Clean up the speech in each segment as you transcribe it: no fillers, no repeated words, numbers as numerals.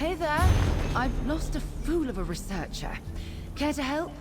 Hey there. I've lost a fool of a researcher. Care to help?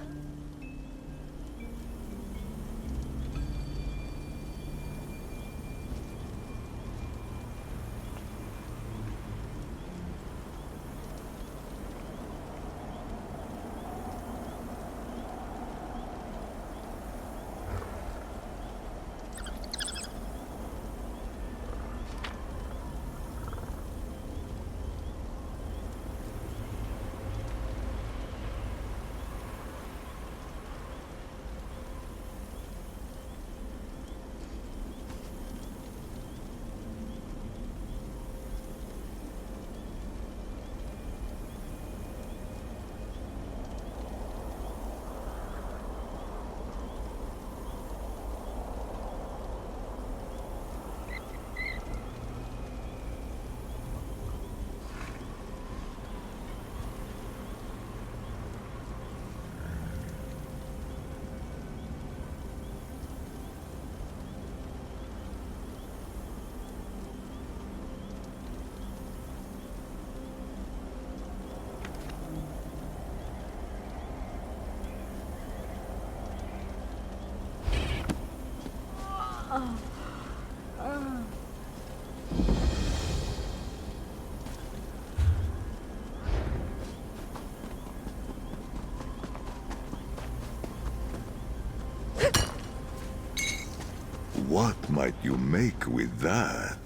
What might you make with that?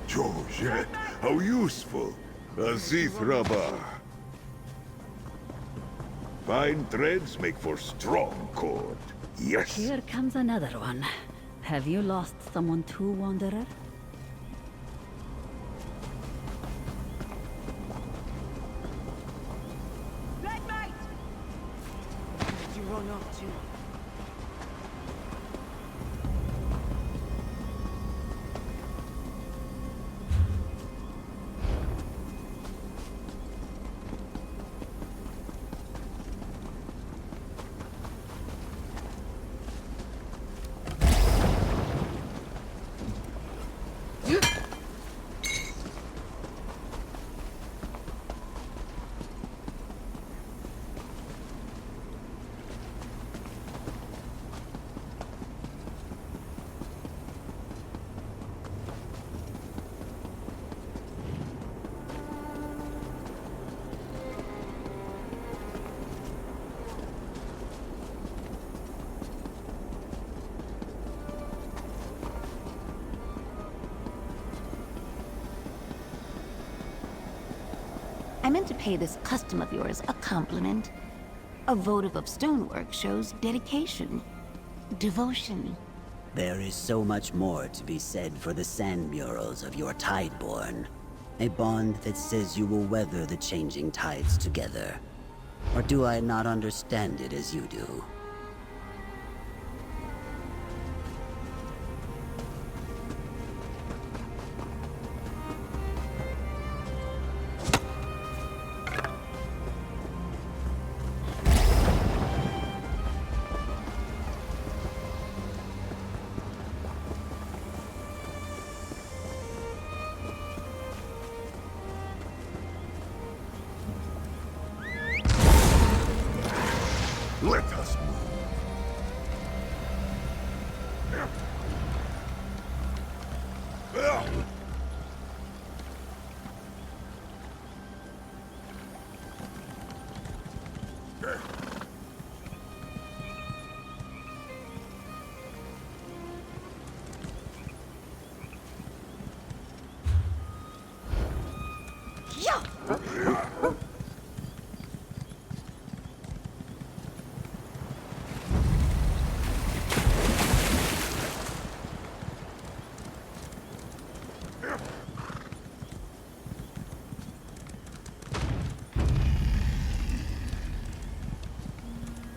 Georgette, how useful! A Sith rubber. Fine threads make for strong cord. Yes. Here comes another one. Have you lost someone too, Wanderer? You run up to. I meant to pay this custom of yours a compliment. A votive of stonework shows dedication, devotion. There is so much more to be said for the sand murals of your Tideborn. A bond that says you will weather the changing tides together. Or do I not understand it as you do? Let us move.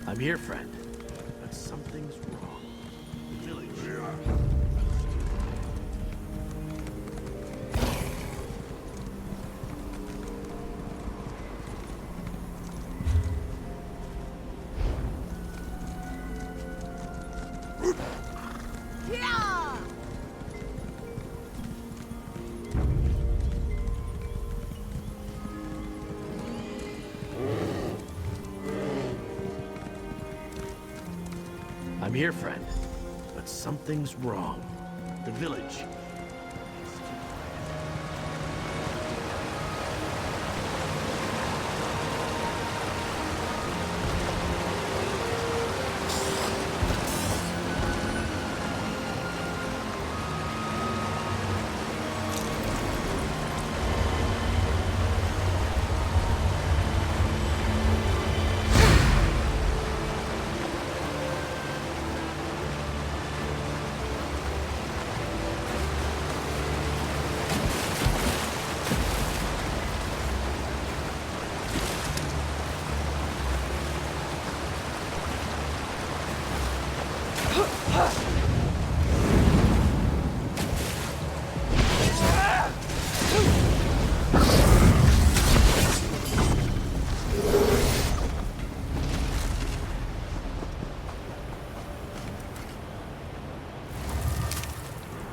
I'm here, friend. But something's wrong. The village. I'm here, friend. But something's wrong. The village.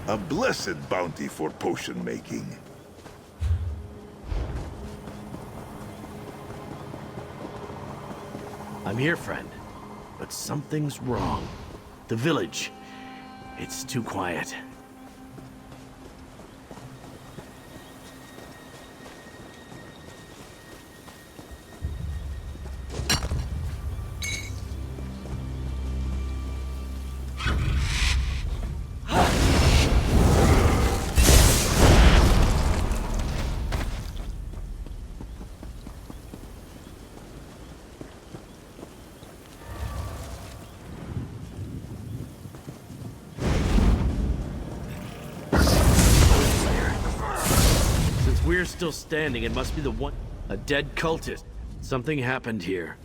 A blessed bounty for potion making. I'm here, friend. But something's wrong. The village. It's too quiet. We're still standing. It must be the one... A dead cultist. Something happened here.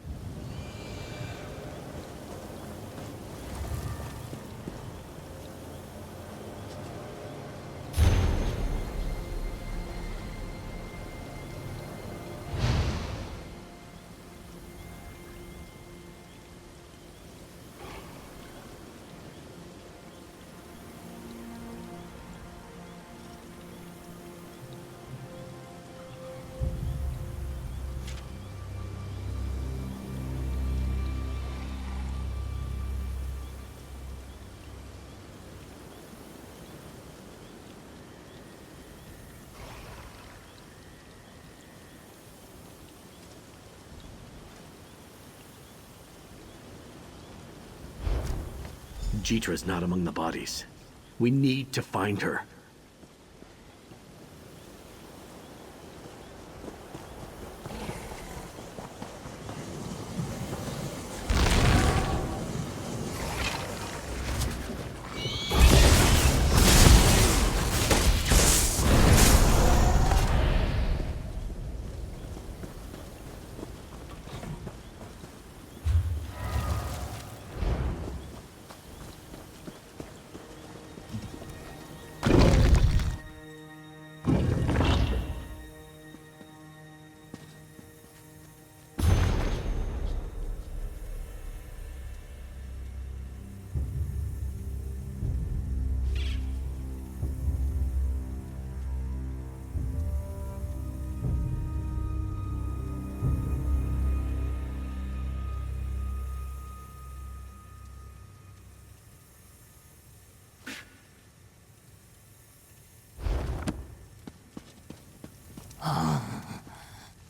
Jeetra's not among the bodies. We need to find her.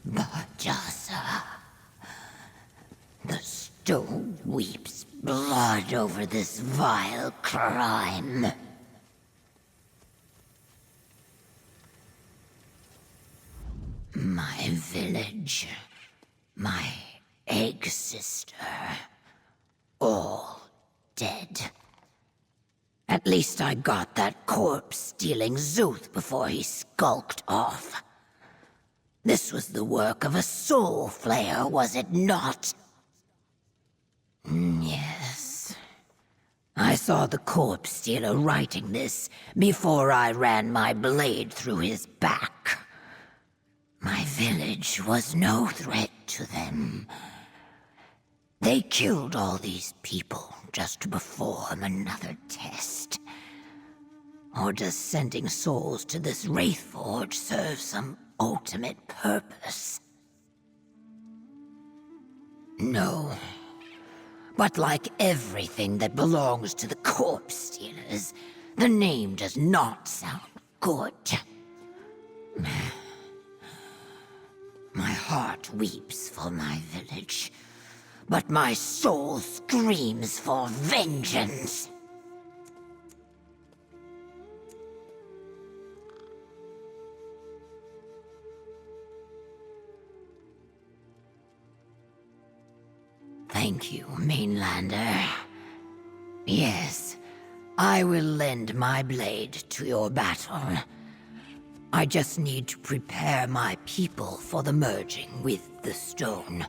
Bajasa. The stone weeps blood over this vile crime. My village, my egg sister, all dead. At least I got that corpse stealing Zuth before he skulked off. This was the work of a soul flayer, was it not? Yes. I saw the corpse stealer writing this before I ran my blade through his back. My village was no threat to them. They killed all these people just to perform another test. Or does sending souls to this Wraithforge serve some ultimate purpose? No. But like everything that belongs to the Corpse Stealers, the name does not sound good. My heart weeps for my village, but my soul screams for vengeance. Thank you, Mainlander. Yes, I will lend my blade to your battle. I just need to prepare my people for the merging with the stone.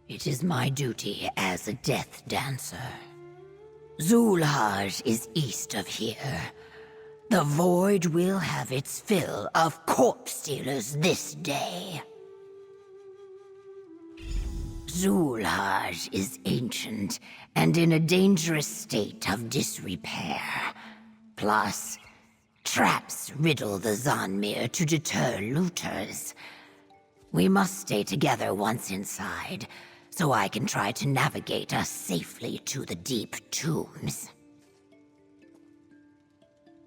It is my duty as a death dancer. Zulhaj is east of here. The Void will have its fill of corpse stealers this day. Zulhaj is ancient and in a dangerous state of disrepair. Plus, traps riddle the Zanmir to deter looters. We must stay together once inside, so I can try to navigate us safely to the deep tombs.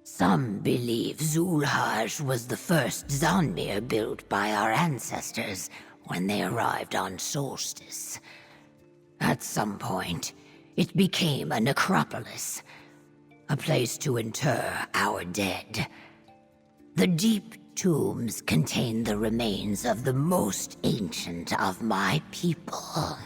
Some believe Zulhaj was the first Zanmir built by our ancestors when they arrived on Solstice. At some point, it became a necropolis, a place to inter our dead. The deep tombs contain the remains of the most ancient of my people.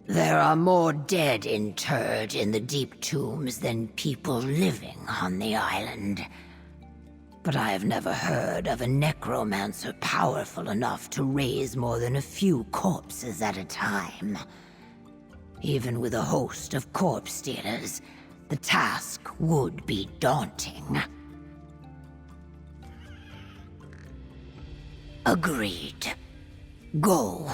There are more dead interred in the deep tombs than people living on the island. But I have never heard of a necromancer powerful enough to raise more than a few corpses at a time. Even with a host of corpse stealers, the task would be daunting. Agreed. Go.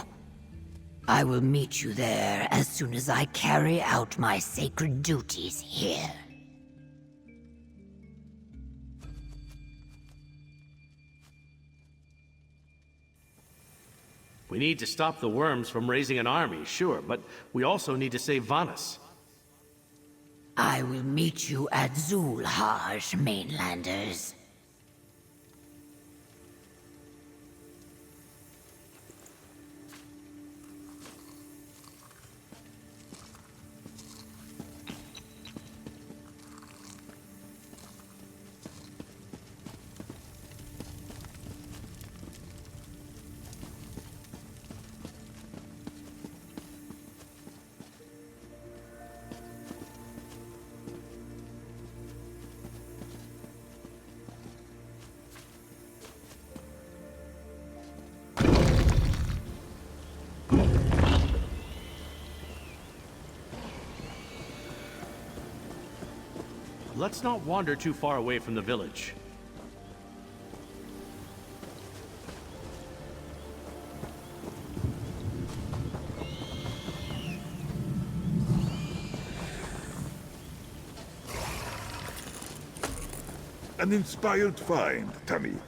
I will meet you there as soon as I carry out my sacred duties here. We need to stop the worms from raising an army, sure, but we also need to save Vanus. I will meet you at Zulhaj, Mainlanders. Let's not wander too far away from the village. An inspired find, Tamid.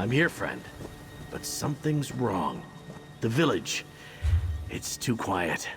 I'm here, friend. But something's wrong. The village. It's too quiet.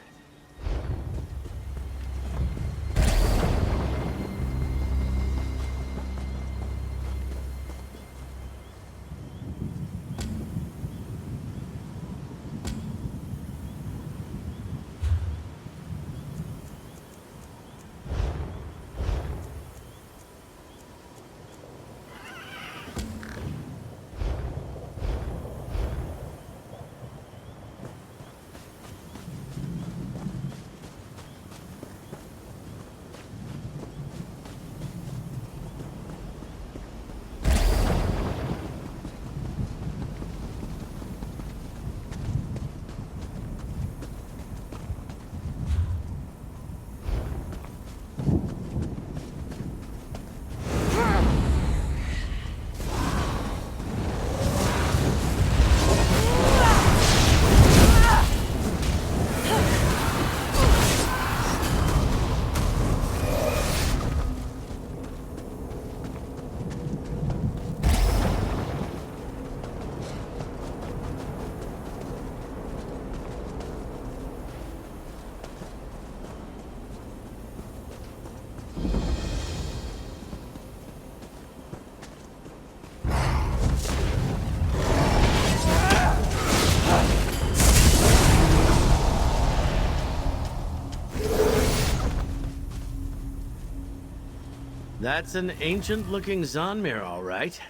That's an ancient-looking Zonmir, all right.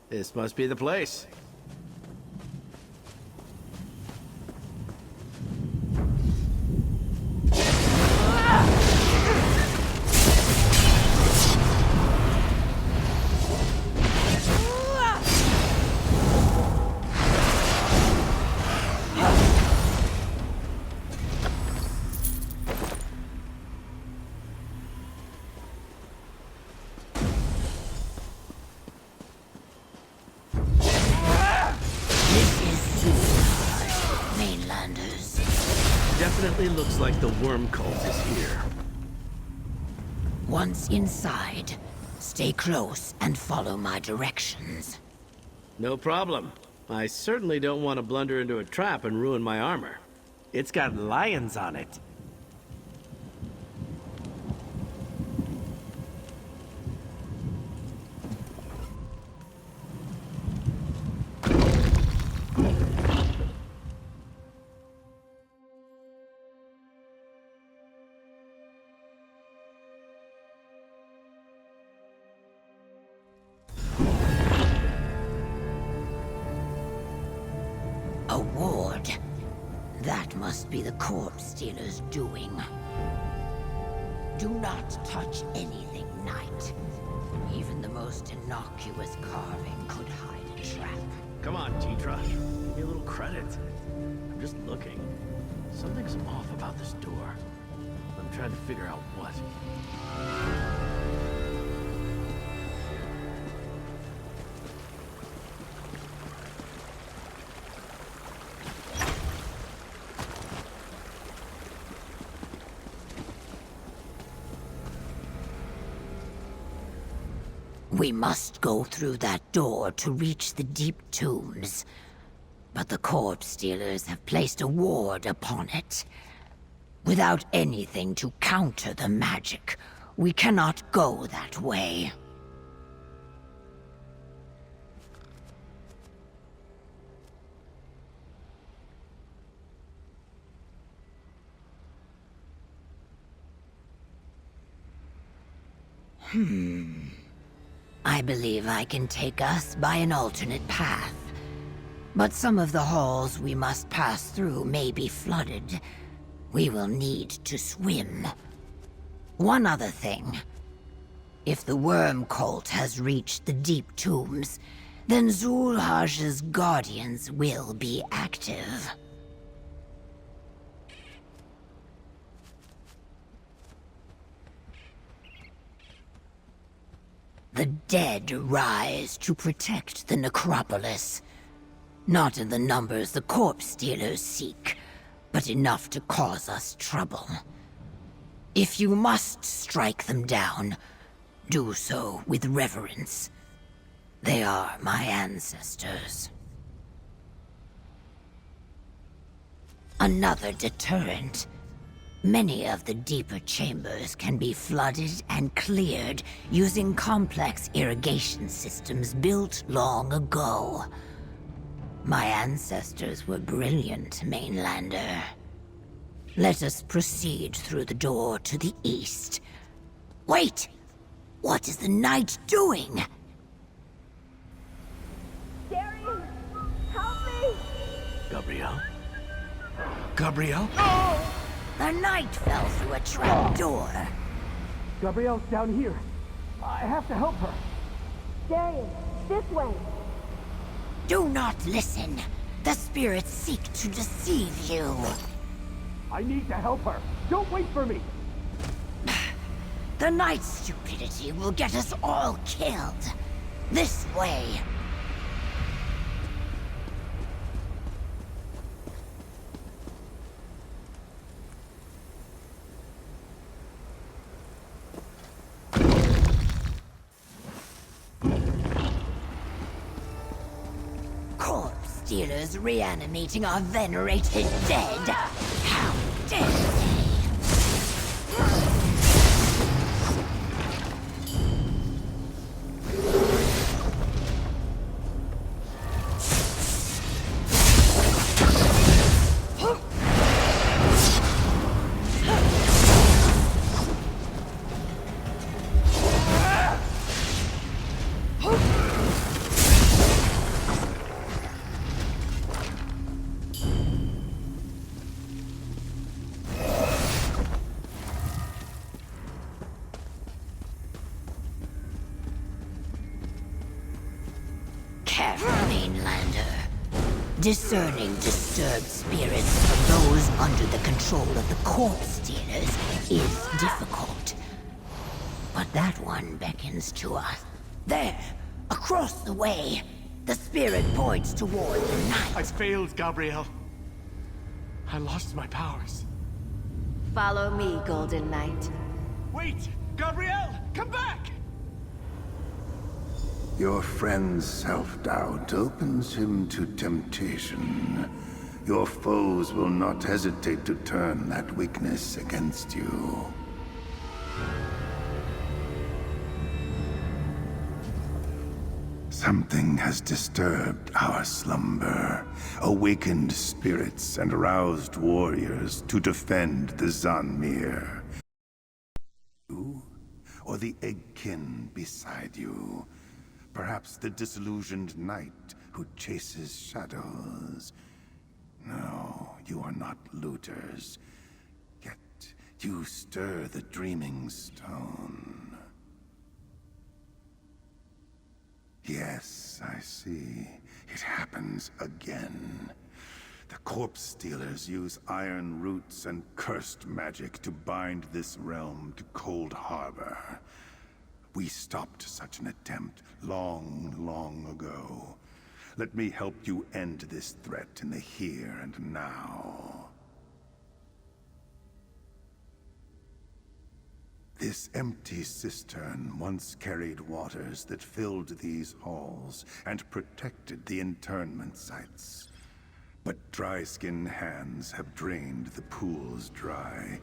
This must be the place. Mainlanders. Definitely looks like the worm cult is here. Once inside, stay close and follow my directions. No problem. I certainly don't want to blunder into a trap and ruin my armor. It's got lions on it. A ward. That must be the corpse stealer's doing. Do not touch anything, Knight. Even the most innocuous carving could hide a trap. Come on, Tetra. Give me a little credit. I'm just looking. Something's off about this door. I'm trying to figure out what. We must go through that door to reach the deep tombs. But the corpse stealers have placed a ward upon it. Without anything to counter the magic, we cannot go that way. I believe I can take us by an alternate path. But some of the halls we must pass through may be flooded. We will need to swim. One other thing. If the worm cult has reached the deep tombs, then Zulhaj's guardians will be active. The dead rise to protect the necropolis. Not in the numbers the corpse stealers seek, but enough to cause us trouble. If you must strike them down, do so with reverence. They are my ancestors. Another deterrent. Many of the deeper chambers can be flooded and cleared using complex irrigation systems built long ago. My ancestors were brilliant, Mainlander. Let us proceed through the door to the east. Wait! What is the knight doing? Darian! Help me! Gabrielle? Gabrielle? The knight fell through a trap door. Gabrielle's down here. I have to help her. Darian, this way! Do not listen. The spirits seek to deceive you. I need to help her. Don't wait for me. The knight's stupidity will get us all killed. This way. Corpse stealers reanimating our venerated dead. How dare they? careful, Mainlander. Discerning disturbed spirits from those under the control of the corpse stealers is difficult. But that one beckons to us. There, across the way, the spirit points toward the night. I failed, Gabrielle. I lost my powers. Follow me, Golden Knight. Wait! Gabrielle! Come back! Your friend's self-doubt opens him to temptation. Your foes will not hesitate to turn that weakness against you. Something has disturbed our slumber, awakened spirits and aroused warriors to defend the Zanmir. You, or the Eggkin beside you. Perhaps the disillusioned knight who chases shadows. No, you are not looters. Yet you stir the dreaming stone. Yes, I see. It happens again. The corpse stealers use iron roots and cursed magic to bind this realm to Cold Harbor. We stopped such an attempt long, long ago. Let me help you end this threat in the here and now. This empty cistern once carried waters that filled these halls and protected the internment sites. But dry-skinned hands have drained the pools dry,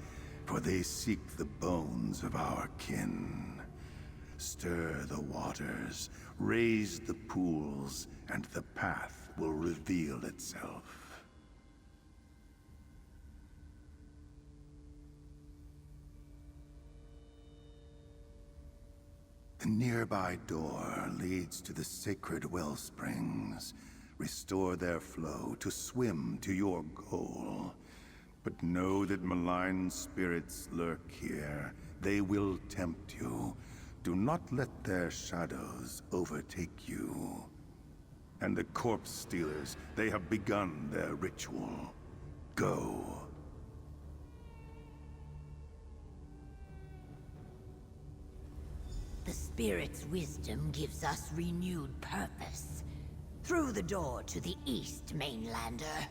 for they seek the bones of our kin. Stir the waters, raise the pools, and the path will reveal itself. The nearby door leads to the sacred wellsprings. Restore their flow to swim to your goal. But know that malign spirits lurk here. They will tempt you. Do not let their shadows overtake you. And the corpse stealers, they have begun their ritual. Go. The spirit's wisdom gives us renewed purpose. Through the door to the east, Mainlander.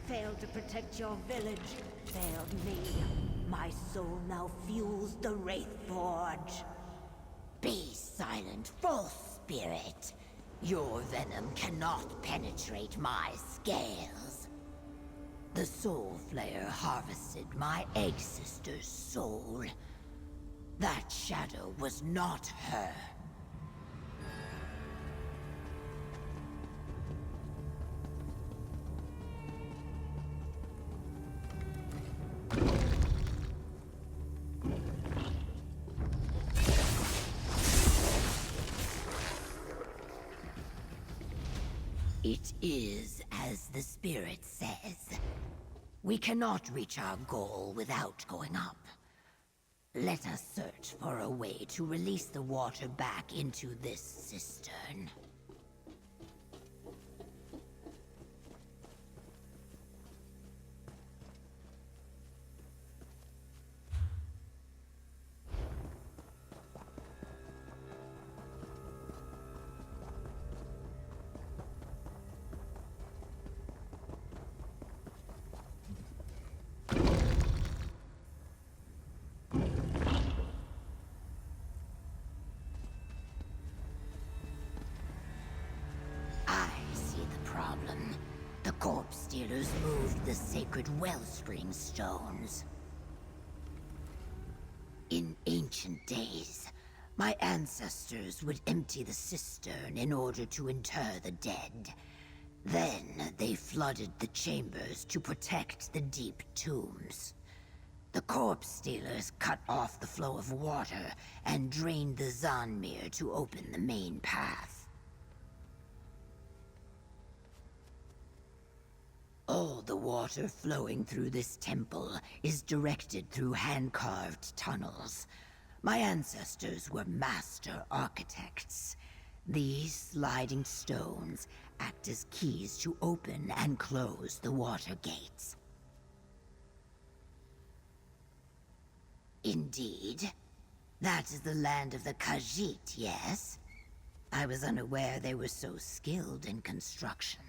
Failed to protect your village. Failed me. My soul now fuels the Wraith Forge. Be silent, false spirit. Your venom cannot penetrate my scales. The Soul Flayer harvested my egg sister's soul. That shadow was not her. It is as the spirit says. We cannot reach our goal without going up. Let us search for a way to release the water back into this cistern. Who's moved the sacred wellspring stones? In ancient days, my ancestors would empty the cistern in order to inter the dead. Then they flooded the chambers to protect the deep tombs. The corpse stealers cut off the flow of water and drained the Zanmir to open the main path. All the water flowing through this temple is directed through hand-carved tunnels. My ancestors were master architects. These sliding stones act as keys to open and close the water gates. Indeed. That is the land of the Khajiit, yes? I was unaware they were so skilled in construction.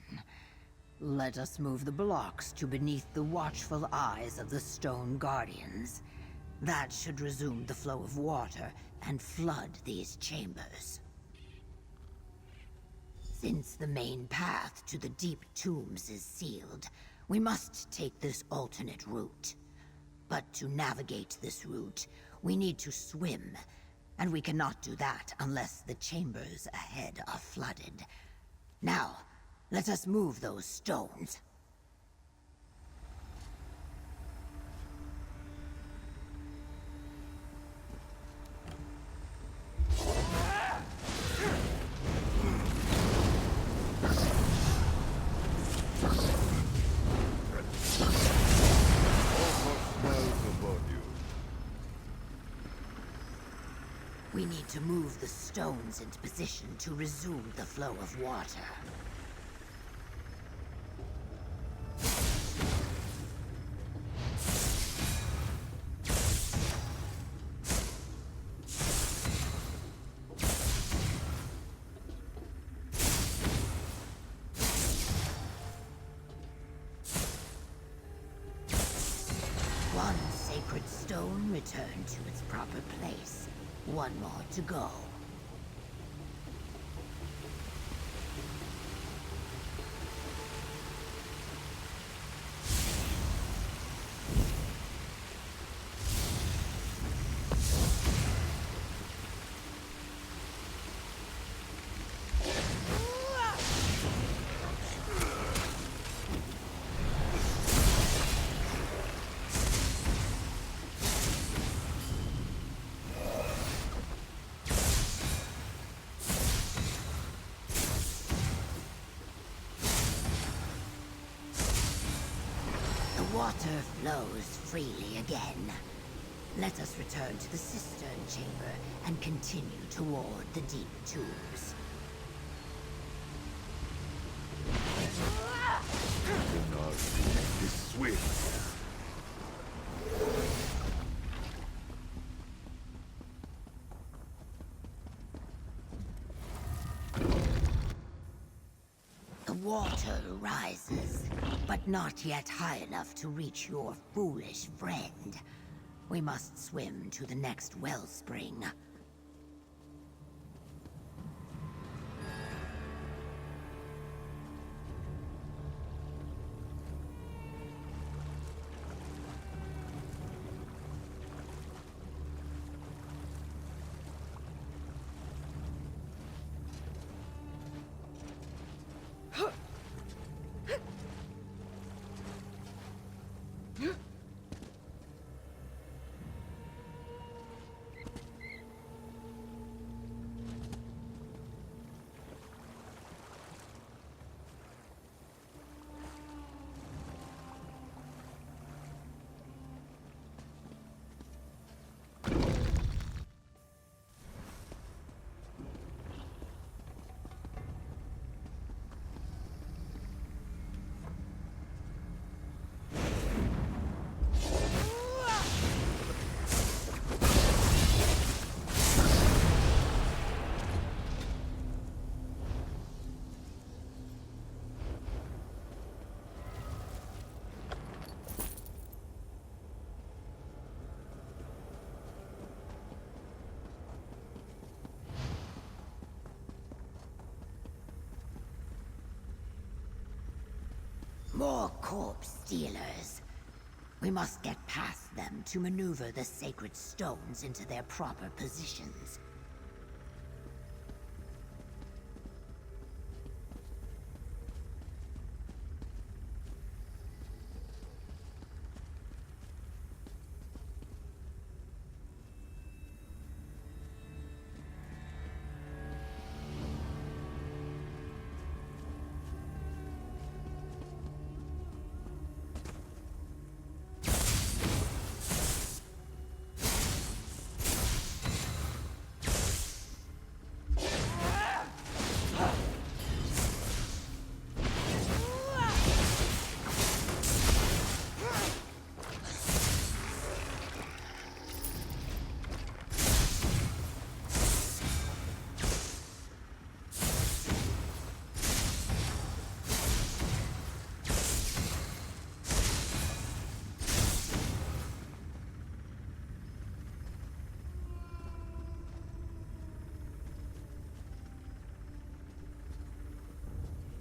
Let us move the blocks to beneath the watchful eyes of the stone guardians. That should resume the flow of water and flood these chambers. Since the main path to the deep tombs is sealed, we must take this alternate route. But to navigate this route, we need to swim, and we cannot do that unless the chambers ahead are flooded. Now, let us move those stones. We need to move the stones into position to resume the flow of water. One sacred stone returned to its proper place. One more to go. Water flows freely again. Let us return to the cistern chamber and continue toward the deep tombs. Is swift. The water rises, but not yet high enough to reach your foolish friend. We must swim to the next wellspring. corpse stealers. We must get past them to maneuver the sacred stones into their proper positions.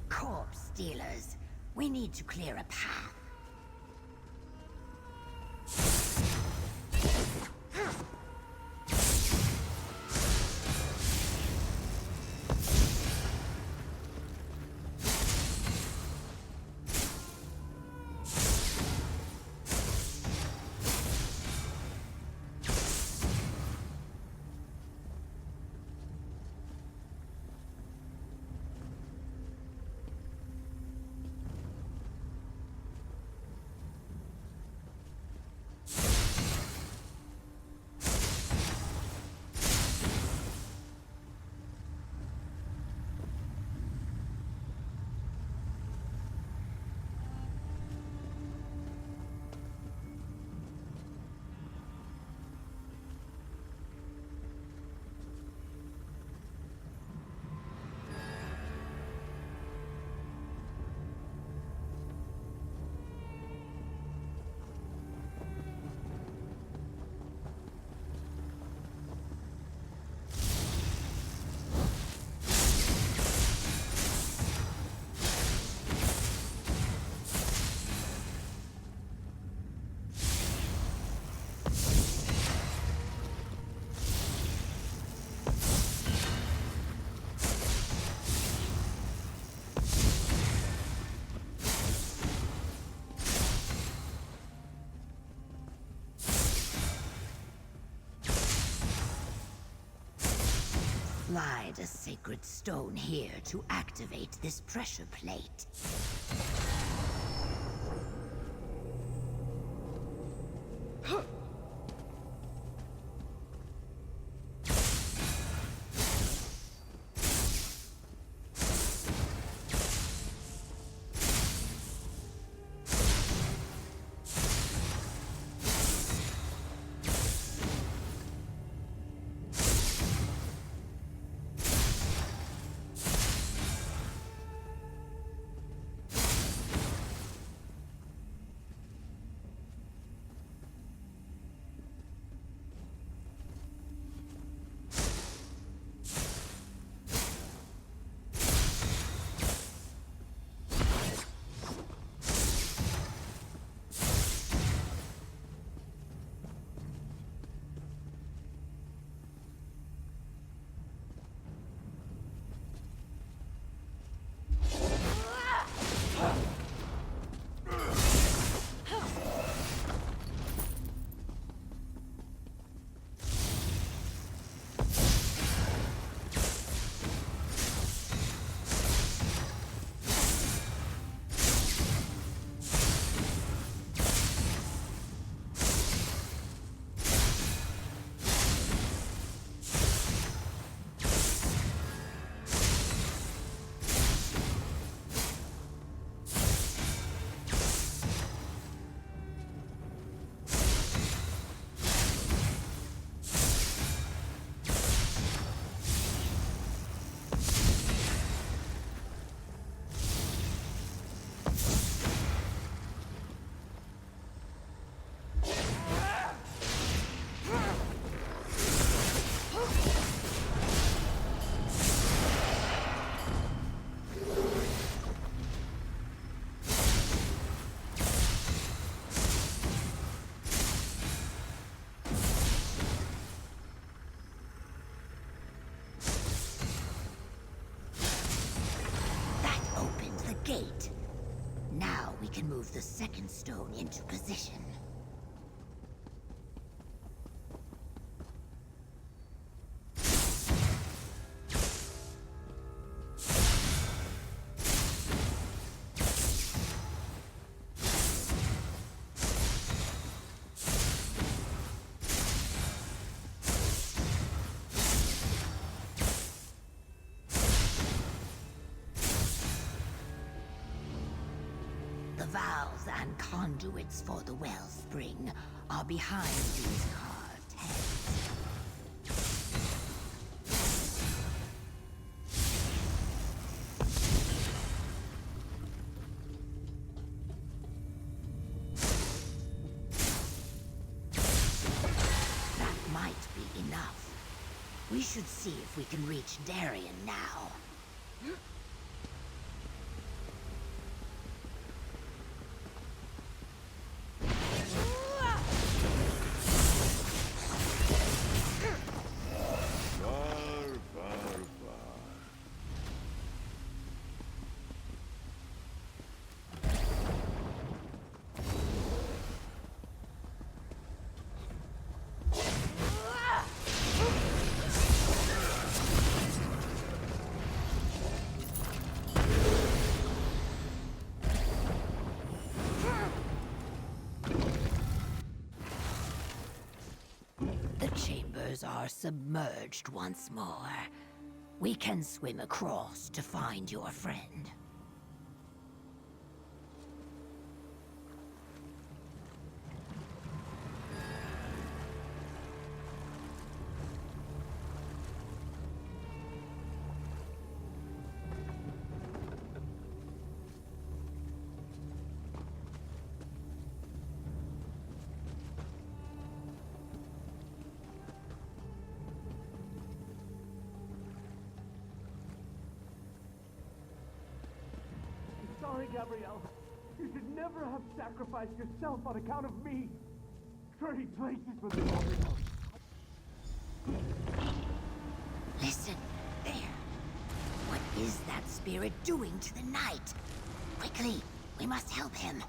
Corpse stealers. We need to clear a path. Slide a sacred stone here to activate this pressure plate. can move the second stone into position. The valves and conduits for the wellspring are behind these carved heads. That might be enough. We should see if we can reach Darien now. The chambers are submerged once more. We can swim across to find your friend. Sorry, Gabrielle. You should never have sacrificed yourself on account of me. Trade places with the Gabrielle. Listen, there. What is that spirit doing to the night? Quickly, we must help him.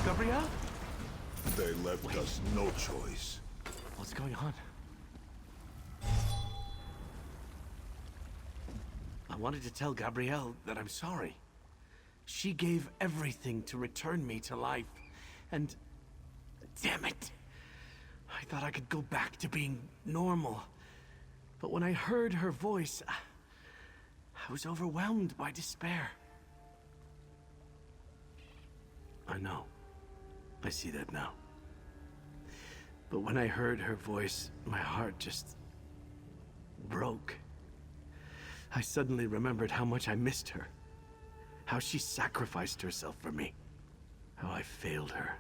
Gabrielle? They left us no choice. What's going on? I wanted to tell Gabrielle that I'm sorry. She gave everything to return me to life, and... damn it! I thought I could go back to being normal. But when I heard her voice, I was overwhelmed by despair. I know. I see that now. But when I heard her voice, my heart just broke. I suddenly remembered how much I missed her. How she sacrificed herself for me. How I failed her.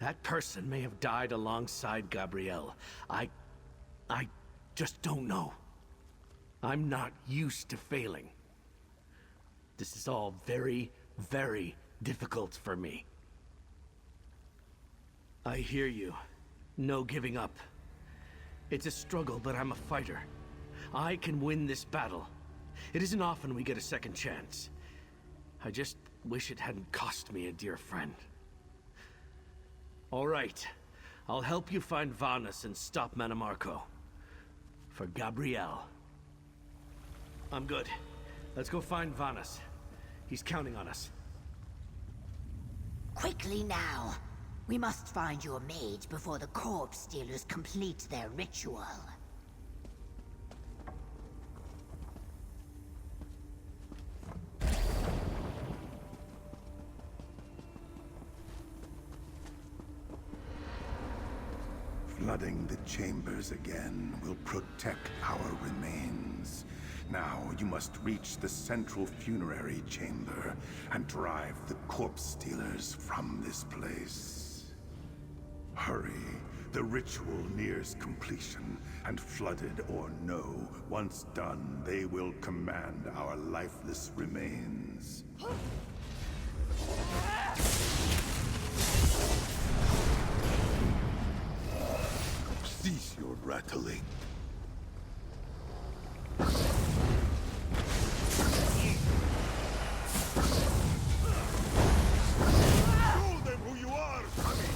That person may have died alongside Gabrielle. I just don't know. I'm not used to failing. This is all very, very difficult for me. I hear you. No giving up. It's a struggle, but I'm a fighter. I can win this battle. It isn't often we get a second chance. I just wish it hadn't cost me a dear friend. All right. I'll help you find Vanus and stop Manamarco. For Gabrielle. I'm good. Let's go find Vanus. He's counting on us. Quickly now. We must find your mage before the corpse stealers complete their ritual. Flooding the chambers again will protect our remains. Now you must reach the central funerary chamber and drive the corpse stealers from this place. Hurry. The ritual nears completion, and flooded or no, once done, they will command our lifeless remains. Cease your rattling. Show them who you are, Tommy!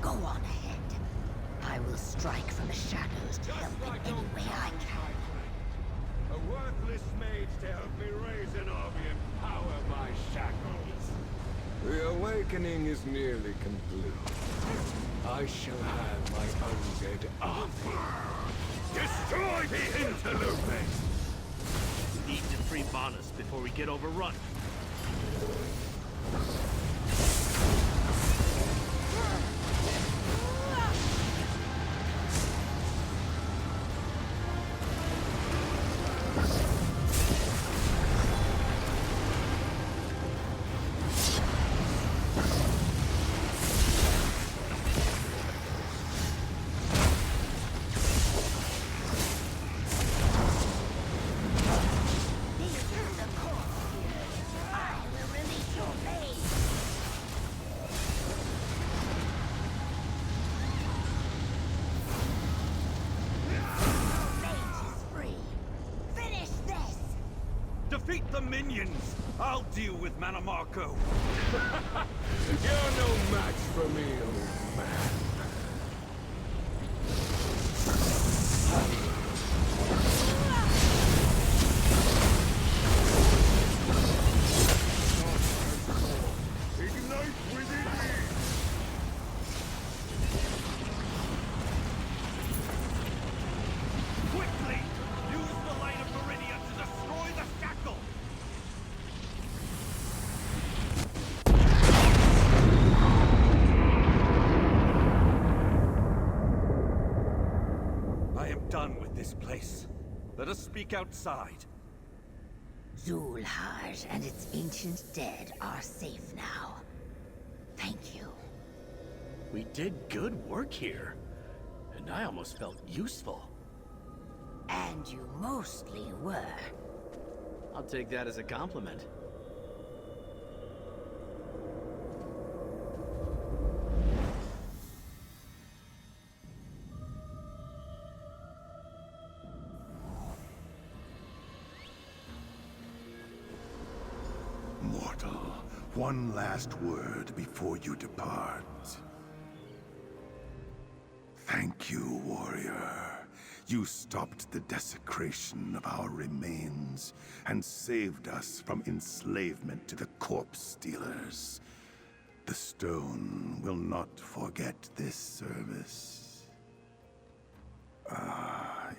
Go on ahead. I will strike from the shadows to help in any way I can. A worthless mage to help me raise an army and power my shackles. The awakening is nearly complete. I shall have my undead army. Destroy the interloper! We need to free Vanus before we get overrun. Defeat the minions! I'll deal with Manamarco! You're no match for me, old man. Ignite within me! Quickly! Use the light of Meridia to destroy the shackle! I am done with this place. Let us speak outside. Zulhar and its ancient dead are safe now. Thank you. We did good work here. And I almost felt useful. And you mostly were. I'll take that as a compliment. Mortal, one last word before you depart. Thank you, warrior. You stopped the desecration of our remains and saved us from enslavement to the corpse stealers. The stone will not forget this service.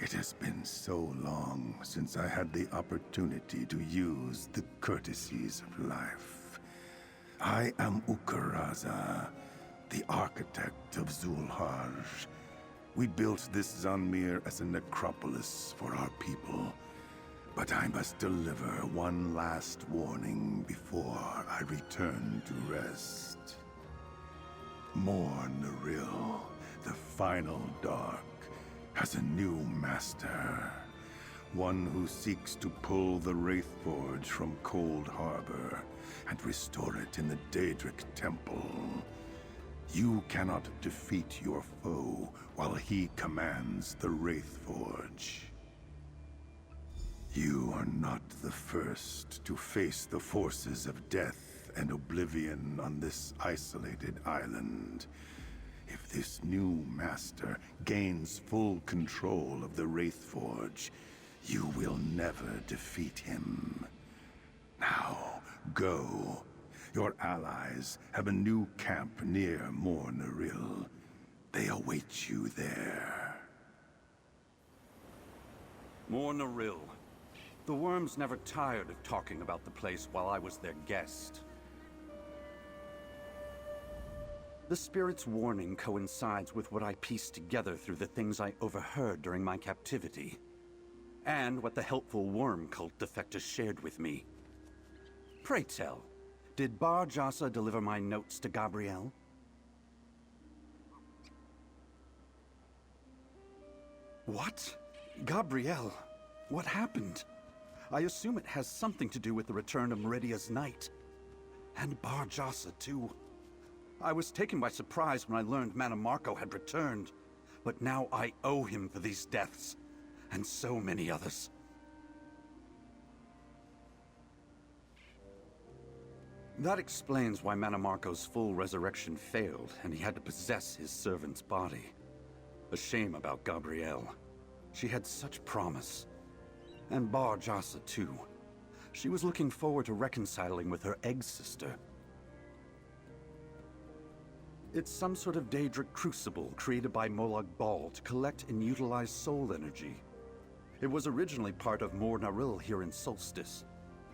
It has been so long since I had the opportunity to use the courtesies of life. I am Ukaraza, the architect of Zulhar. We built this Zanmir as a necropolis for our people. But I must deliver one last warning before I return to rest. Morn Naril, the final dark, has a new master. One who seeks to pull the Wraithforge from Cold Harbor and restore it in the Daedric Temple. You cannot defeat your foe while he commands the Wraithforge. You are not the first to face the forces of death and oblivion on this isolated island. If this new master gains full control of the Wraithforge, you will never defeat him. Now, go. Your allies have a new camp near Mor Naril. They await you there. Mor Naril. The worms never tired of talking about the place while I was their guest. The spirit's warning coincides with what I pieced together through the things I overheard during my captivity, and what the helpful worm cult defector shared with me. Pray tell, did Bar Jasa deliver my notes to Gabrielle? What? Gabrielle? What happened? I assume it has something to do with the return of Meridia's Knight. And Bar Jasa, too. I was taken by surprise when I learned Mana Marco had returned, but now I owe him for these deaths, and so many others. That explains why Mana Marco's full resurrection failed, and he had to possess his servant's body. A shame about Gabrielle. She had such promise. And Bar Jasa, too. She was looking forward to reconciling with her egg sister. It's some sort of Daedric crucible created by Molag Bal to collect and utilize soul energy. It was originally part of Mor Naril here in Solstice,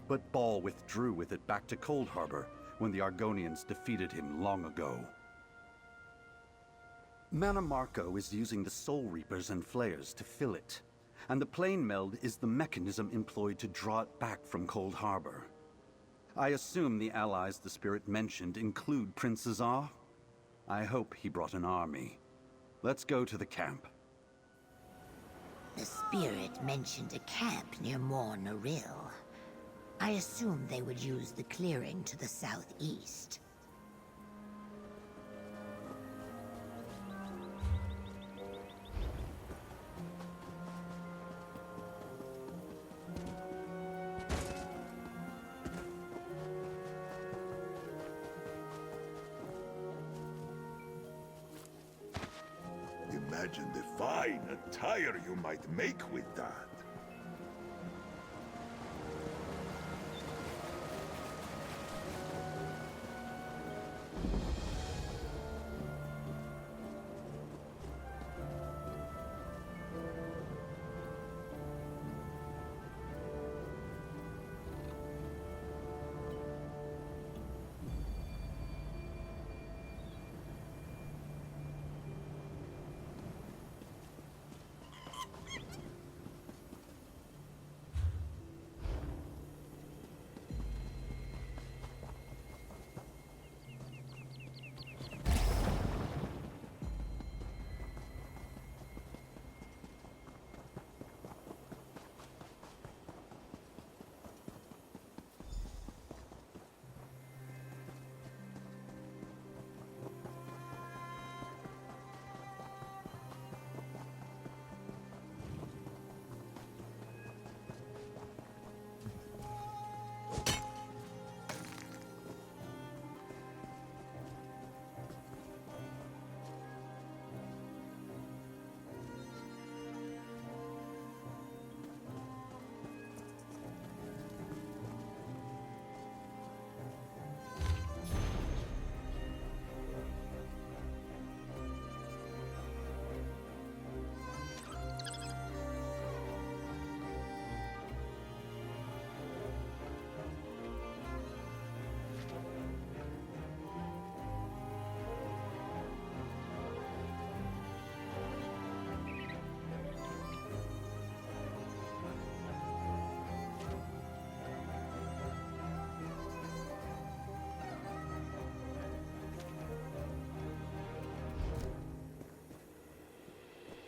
but Bal withdrew with it back to Cold Harbor when the Argonians defeated him long ago. Mana Marco is using the Soul Reapers and Flayers to fill it, and the plane meld is the mechanism employed to draw it back from Cold Harbor. I assume the allies the spirit mentioned include Prince Azar? I hope he brought an army. Let's go to the camp. The spirit mentioned a camp near Mor Naril. I assumed they would use the clearing to the southeast. Imagine the fine attire you might make with that.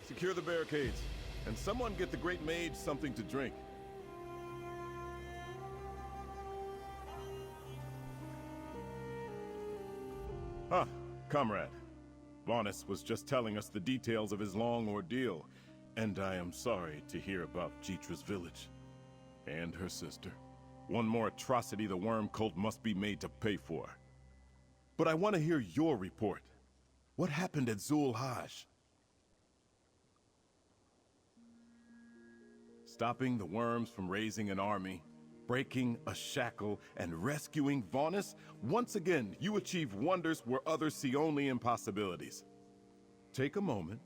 secure the barricades, and someone get the Great Mage something to drink. Ah, comrade. Vonus was just telling us the details of his long ordeal, and I am sorry to hear about Jitra's village. And her sister. One more atrocity the worm cult must be made to pay for. But I want to hear your report. What happened at Zul-Hajj? Stopping the worms from raising an army, breaking a shackle, and rescuing Vonus? Once again, you achieve wonders where others see only impossibilities. Take a moment.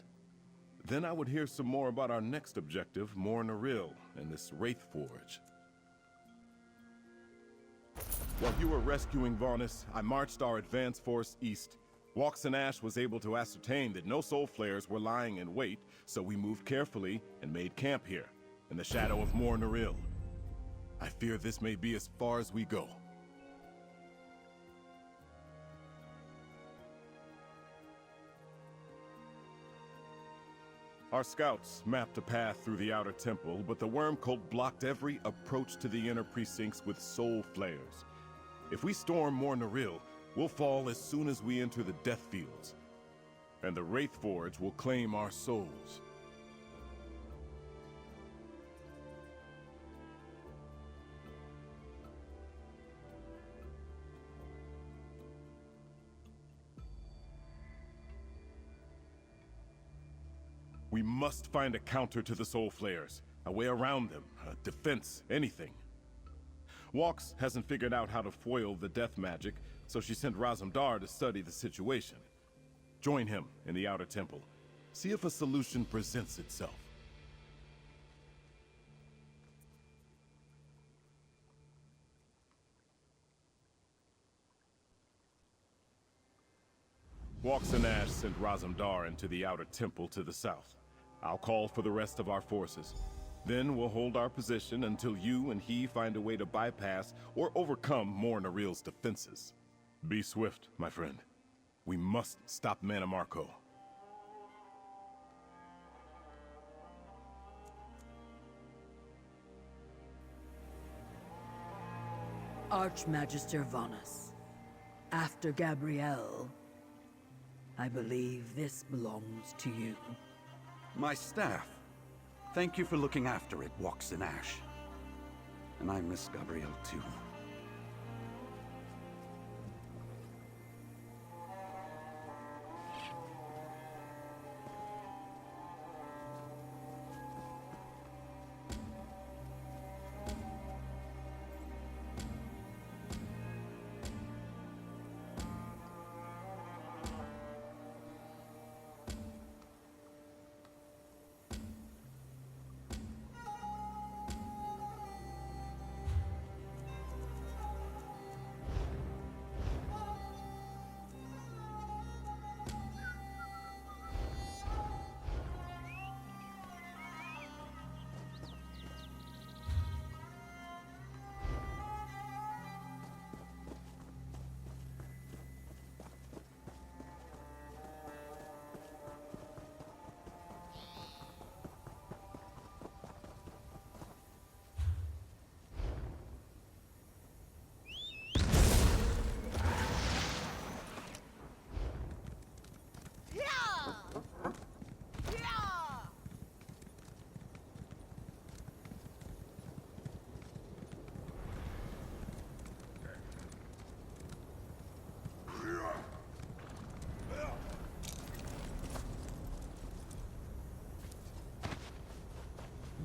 Then I would hear some more about our next objective, Mornaril, and this Wraith Forge. While you were rescuing Vonus, I marched our advance force east. Walks Ash was able to ascertain that no soul flares were lying in wait, so we moved carefully and made camp here, in the shadow of Mornaril. I fear this may be as far as we go. Our scouts mapped a path through the outer temple, but the worm cult blocked every approach to the inner precincts with soul flares. If we storm Mornaril, we'll fall as soon as we enter the Death Fields. And the Wraith Forge will claim our souls. We must find a counter to the soul flares, a way around them, a defense, anything. Walks hasn't figured out how to foil the death magic, so she sent Razumdar to study the situation. Join him in the outer temple. See if a solution presents itself. Walks Ash sent Razumdar into the outer temple to the south. I'll call for the rest of our forces. Then we'll hold our position until you and he find a way to bypass or overcome Mornaril's defenses. Be swift, my friend. We must stop Manamarco. Archmagister Vonus, after Gabrielle, I believe this belongs to you. My staff. Thank you for looking after it, Walks Ash. And I miss Gabrielle too.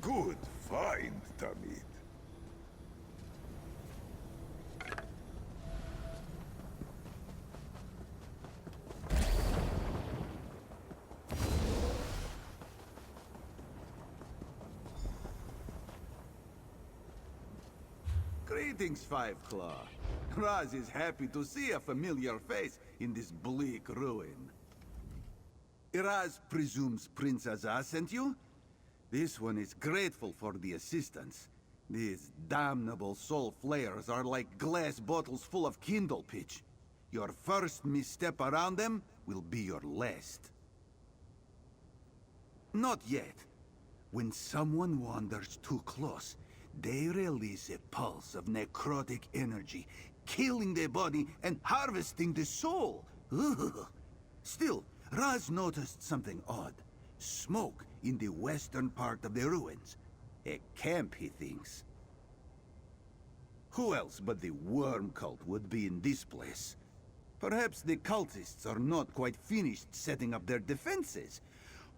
Good find, Tamid. Greetings, Five Claw. Raz is happy to see a familiar face in this bleak ruin. Raz presumes Prince Azaz sent you? This one is grateful for the assistance. These damnable soul flares are like glass bottles full of kindle pitch. Your first misstep around them will be your last. Not yet. When someone wanders too close, they release a pulse of necrotic energy, killing the body and harvesting the soul. Ugh. Still, Raz noticed something odd. Smoke in the western part of the ruins. A camp, he thinks. Who else but the worm cult would be in this place? Perhaps the cultists are not quite finished setting up their defenses.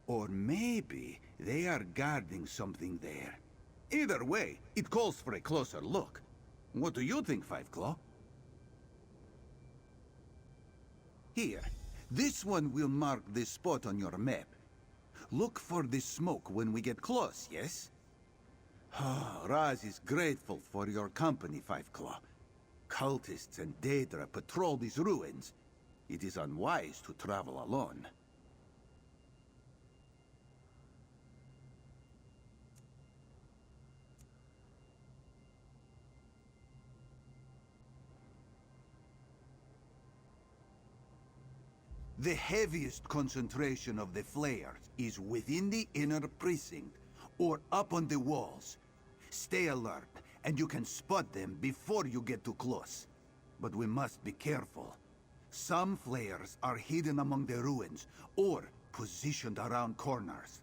Or maybe they are guarding something there. Either way, it calls for a closer look. What do you think, Five Claw? Here, this one will mark the spot on your map. Look for the smoke when we get close, yes? Raz is grateful for your company, Five Claw. Cultists and Daedra patrol these ruins. It is unwise to travel alone. The heaviest concentration of the flares is within the inner precinct, or up on the walls. Stay alert, and you can spot them before you get too close. But we must be careful. Some flares are hidden among the ruins, or positioned around corners.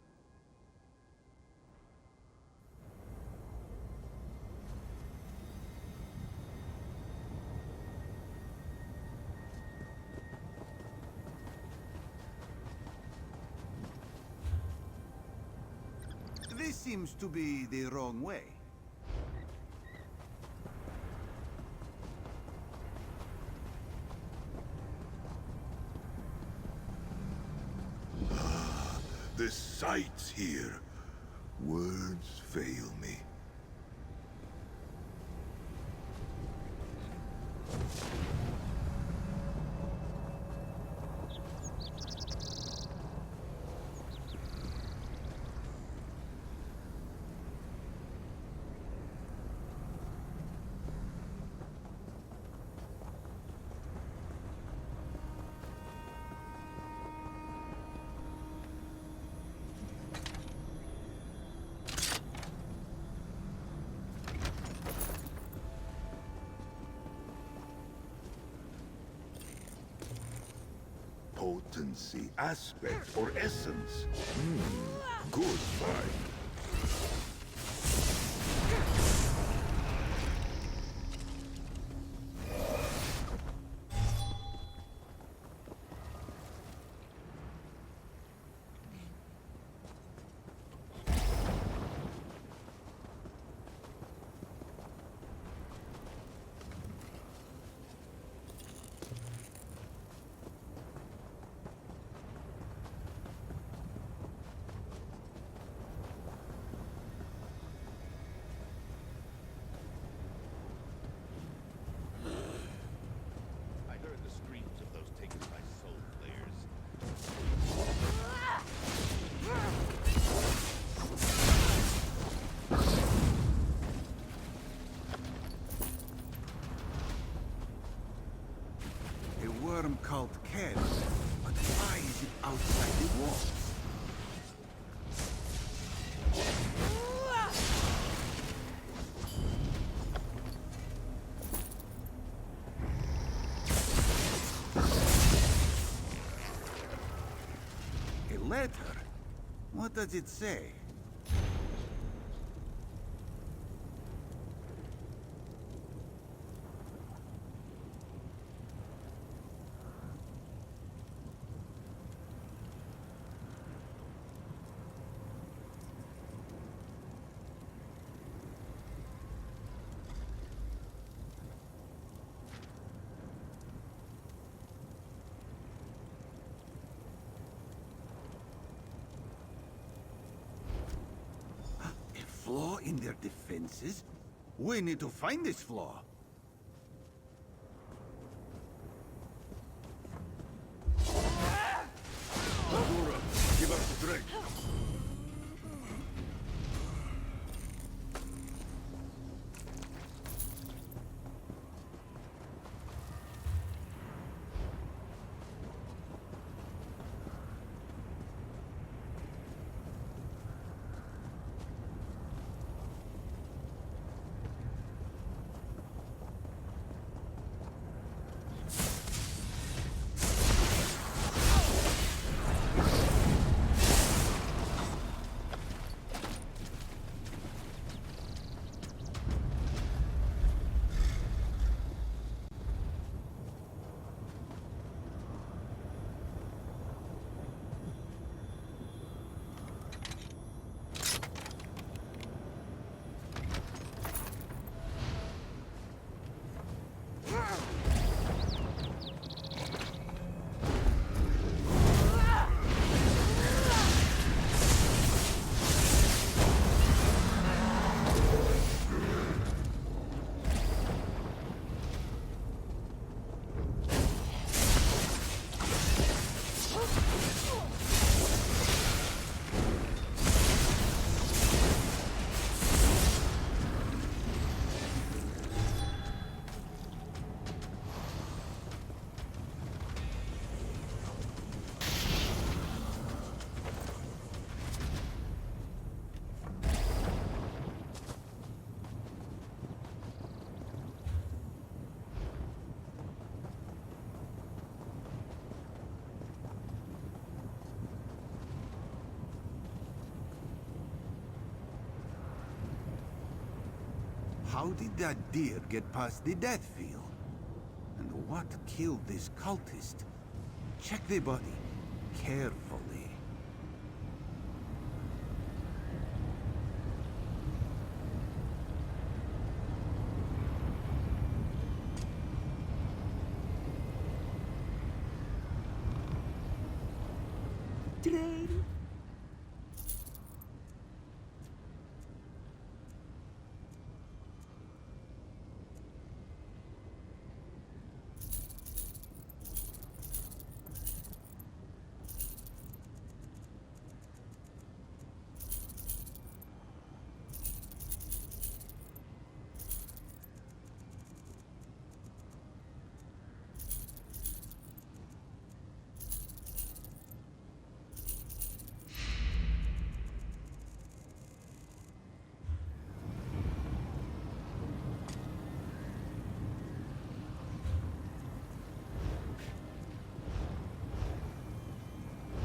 This seems to be the wrong way. The sights here. Words fail me. Potency, aspect, or essence. Good find. Worm cult can, but why is it outside the walls? A letter? What does it say? Flaw in their defenses? We need to find this flaw. Madura, give us a drink. How did that deer get past the death field? And what killed this cultist? Check the body carefully.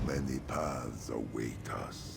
Many paths await us.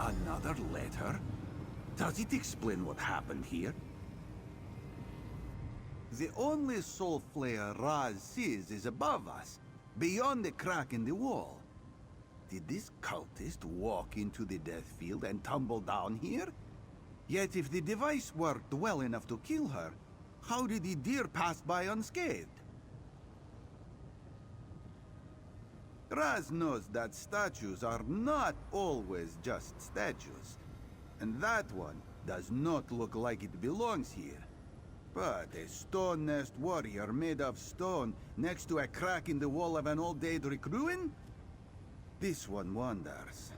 Another letter? Does it explain what happened here? The only soul flare Raz sees is above us, beyond the crack in the wall. Did this cultist walk into the death field and tumble down here? Yet if the device worked well enough to kill her, how did the deer pass by unscathed? Raz knows that statues are not always just statues. And that one does not look like it belongs here. But a stone nest warrior made of stone next to a crack in the wall of an old Daedric ruin? This one wonders.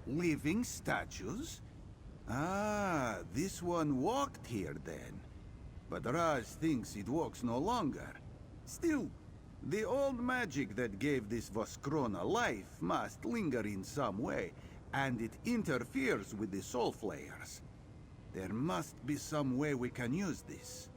Living statues? Ah, this one walked here then. But Raz thinks it walks no longer. Still, the old magic that gave this Voskrona life must linger in some way, and it interferes with the soul flayers. There must be some way we can use this.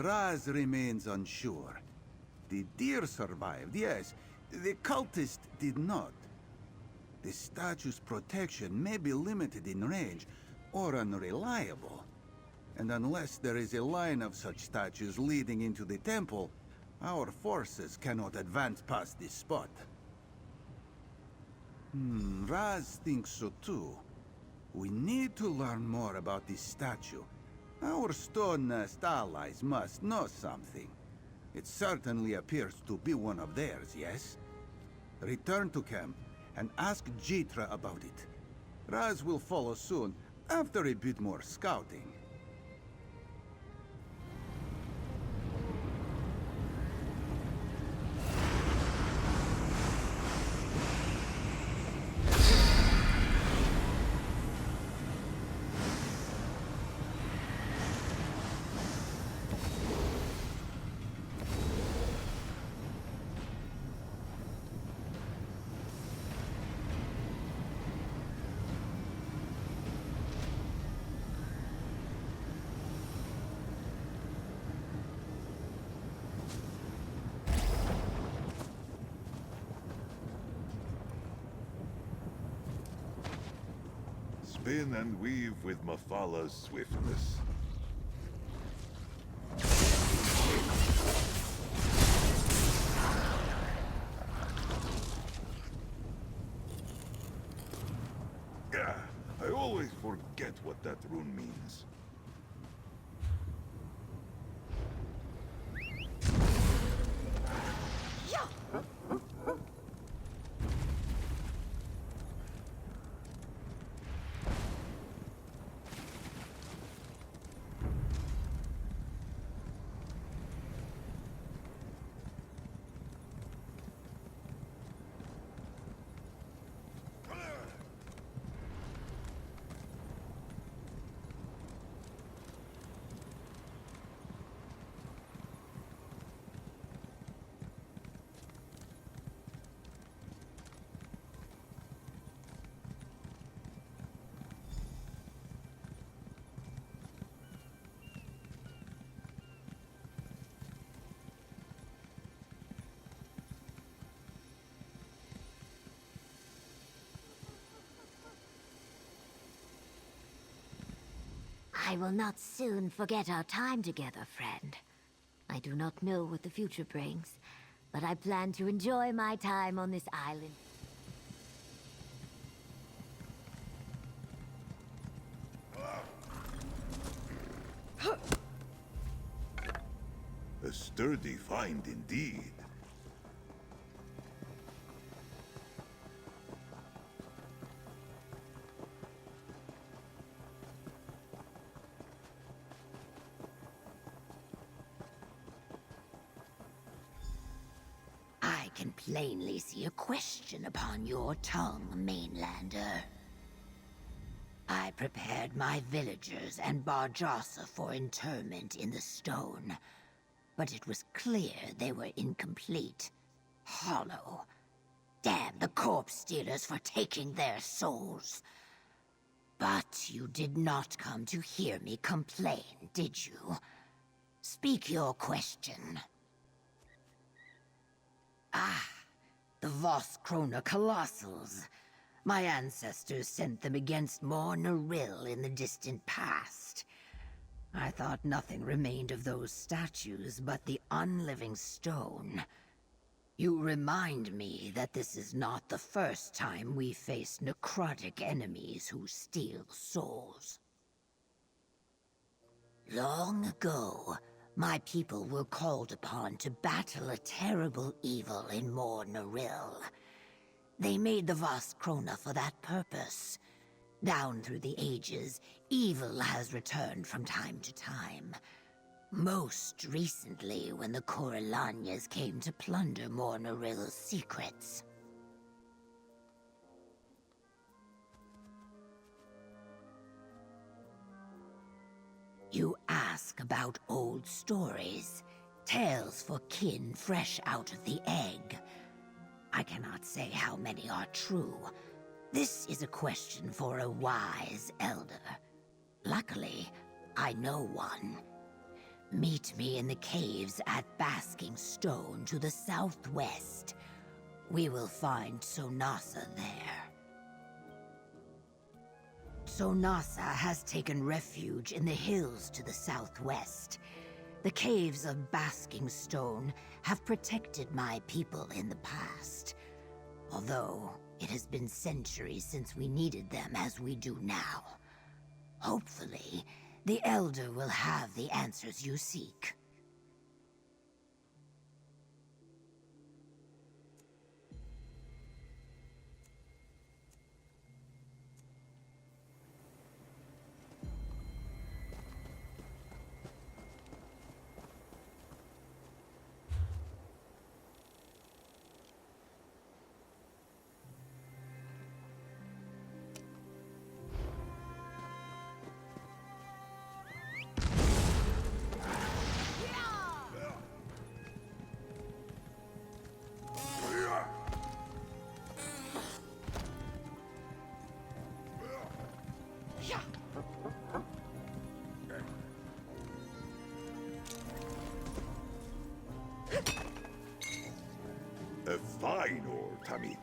Raz remains unsure. The deer survived, yes. The cultist did not. The statue's protection may be limited in range, or unreliable. And unless there is a line of such statues leading into the temple, our forces cannot advance past this spot. Raz thinks so too. We need to learn more about this statue. Our Stone Nest allies must know something. It certainly appears to be one of theirs, yes? Return to camp and ask Jitra about it. Raz will follow soon, after a bit more scouting. Spin and weave with Mafala's swiftness. I always forget what that rune means. I will not soon forget our time together, friend. I do not know what the future brings, but I plan to enjoy my time on this island. A sturdy find indeed. I can plainly see a question upon your tongue, mainlander. I prepared my villagers and Barjossa for interment in the stone, but it was clear they were incomplete, hollow. Damn the corpse stealers for taking their souls. But you did not come to hear me complain, did you? Speak your question. Ah, the Vos Krona Colossals. My ancestors sent them against Mor Naril in the distant past. I thought nothing remained of those statues but the unliving stone. You remind me that this is not the first time we face necrotic enemies who steal souls. Long ago, my people were called upon to battle a terrible evil in Mor Naril. They made the Vos Krona for that purpose. Down through the ages, evil has returned from time to time. Most recently when the Corellanias came to plunder Mor Naril's secrets. You ask about old stories, tales for kin fresh out of the egg. I cannot say how many are true. This is a question for a wise elder. Luckily, I know one. Meet me in the caves at Basking Stone to the southwest. We will find Sonasa there. Sonasa has taken refuge in the hills to the southwest. The caves of Basking Stone have protected my people in the past. Although, it has been centuries since we needed them as we do now. Hopefully, the Elder will have the answers you seek. A fine old Tamid.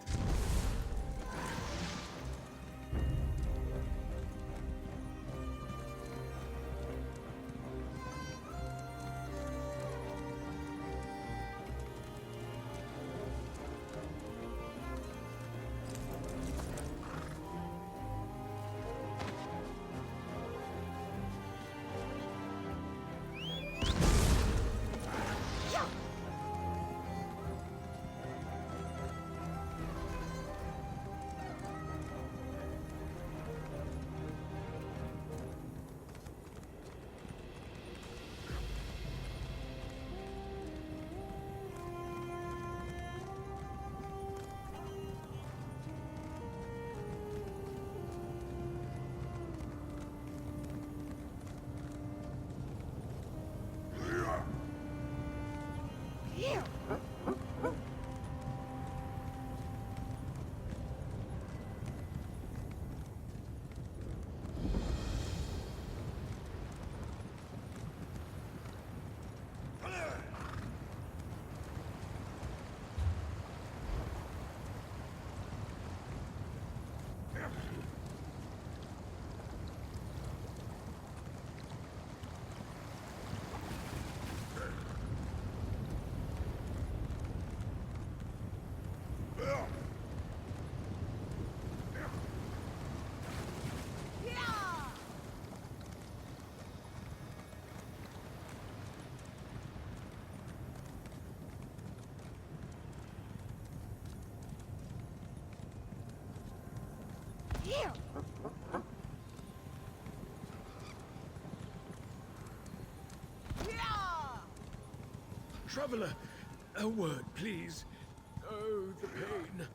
Traveler, a word, please. Oh, the pain.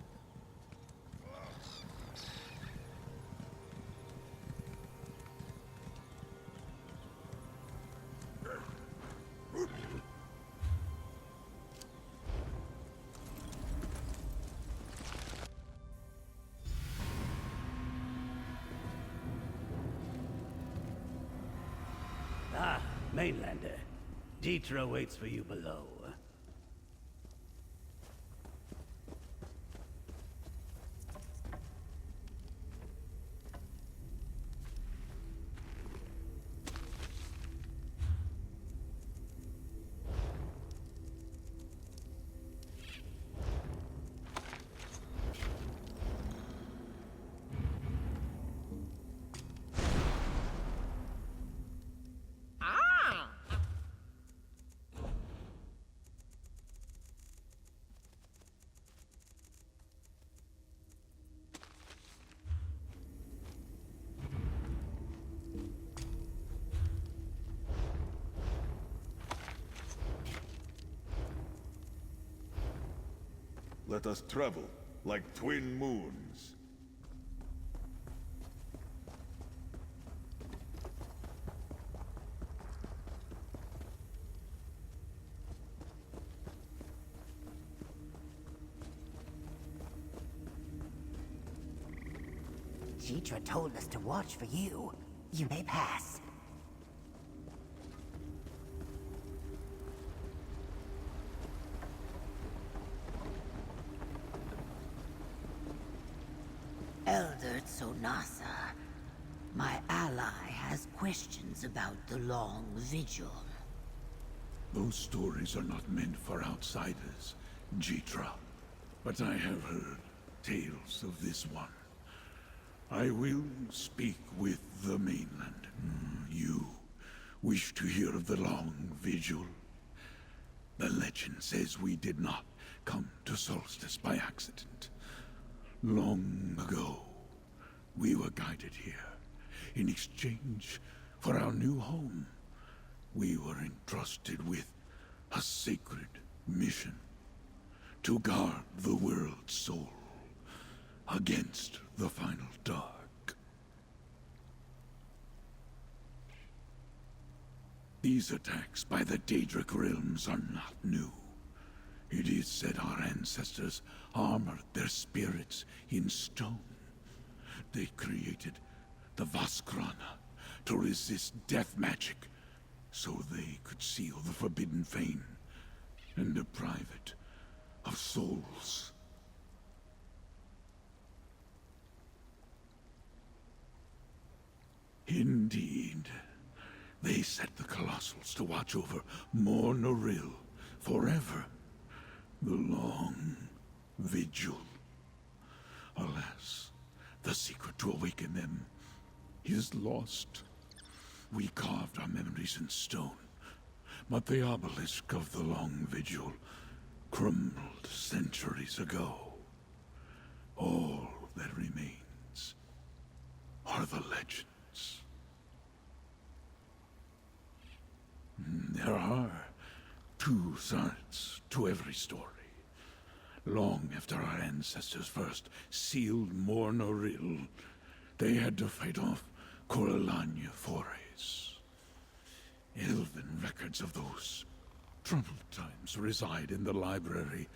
Ah, Mainlander. Jitra waits for you below. Let us travel like twin moons. Jitra told us to watch for you. You may pass. Elder Tsonasa, my ally has questions about the long vigil. Those stories are not meant for outsiders, Jitra. But I have heard tales of this one. I will speak with the mainland. You wish to hear of the long vigil? The legend says we did not come to Solstice by accident. Long ago, we were guided here. In exchange for our new home, we were entrusted with a sacred mission. To guard the world's soul against the final dark. These attacks by the Daedric realms are not new. It is said our ancestors armored their spirits in stone. They created the Vaskrana to resist death magic, so they could seal the forbidden fane and deprive it of souls. Indeed. They set the Colossals to watch over Mor Noril forever. The long vigil. Alas, the secret to awaken them is lost. We carved our memories in stone, but the obelisk of the long vigil crumbled centuries ago. All that remains are the legends. There are two sides to every story. Long after our ancestors first sealed Mor Noril, they had to fight off Corellania forays. Elven records of those troubled times reside in the library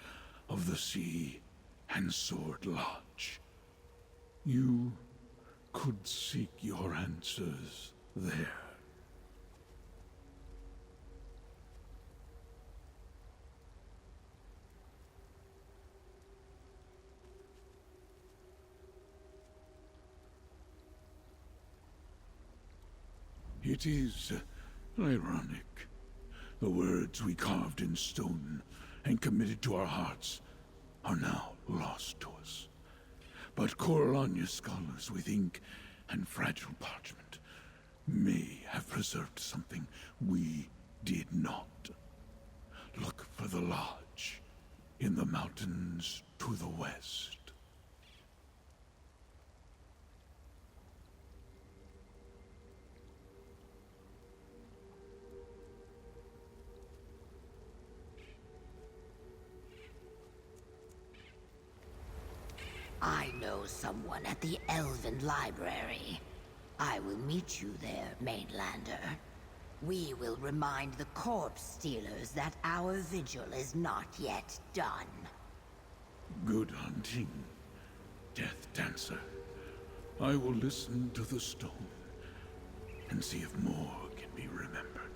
of the Sea and Sword Lodge. You could seek your answers there. It is ironic. The words we carved in stone and committed to our hearts are now lost to us. But Corellania scholars with ink and fragile parchment may have preserved something we did not. Look for the lodge in the mountains to the west. I know someone at the Elven Library. I will meet you there, Mainlander. We will remind the corpse stealers that our vigil is not yet done. Good hunting, Death Dancer. I will listen to the stone and see if more can be remembered.